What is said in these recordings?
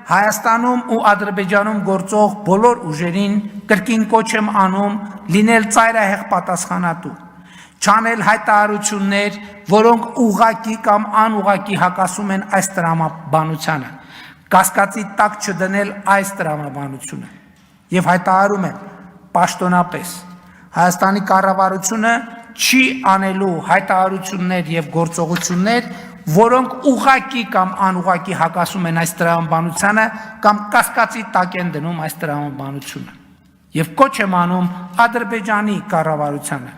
Հայաստանում ու Ադրբեջանում գործող բոլոր ուժերին կրկին կոչ եմ անում լինել ծայրահեղ պատասխանատու, չանել հայտարարություններ, որոնք ուղղակի կամ անուղղակի հակասում են այս տրամաբանությանը, կասկածի տակ չդնել այս տրամաբանությունը եւ հայտարարում եմ պաշտոնապես Հայաստանի կառավարությունը չի անելու հայտարարություններ եւ գործողություններ, որոնք ուղղակի կամ անուղղակի հակասում են այս տրամաբանությանը կամ կասկածի տակ են դնում այս տրամաբանությունը եւ կոչ եմ անում Ադրբեջանի կառավարությանը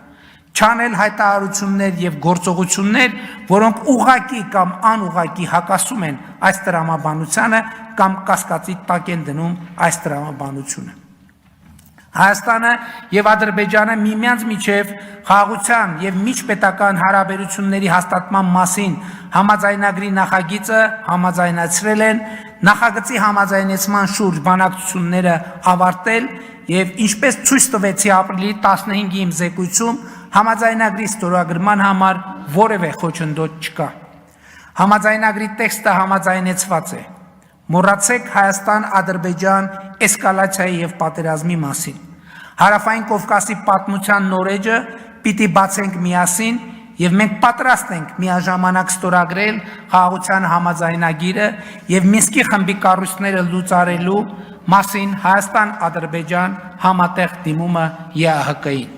չանել հայտարարություններ եւ գործողություններ, որոնք ուղղակի կամ անուղղակի հակասում են այս տրամաբանությանը կամ կասկածի տակ են դնում այս տրամաբանությունը Հայաստանը եւ Ադրբեջանը միմյանց միջև խաղաղության եւ միջպետական հարաբերությունների հաստատման մասին համաձայնագրի նախագիծը համաձայնացրել են նախագծի համաձայնեցման շուրջ բանակցությունները ավարտել եւ ինչպես ցույց տվեցի ապրիլի 15-ի իմ զեկույցում համաձայնագրի ստորագրման համար որևէ խոչընդոտ չկա համաձայնագրի տեքստը համաձայնեցված է մոռացեք Հայաստան-Ադրբեջան էսկալացիայի եւ պատերազմի մասին Հարավային Կովկասի պատմության նորեջը պիտի բացենք միասին եւ մենք պատրաստ ենք միաժամանակ ստորագրել խաղաղության համաձայնագիրը եւ Մինսկի խմբի կառույցները լուծարելու մասին Հայաստան-Ադրբեջան համատեղ դիմումը ԵԱՀԿ-ին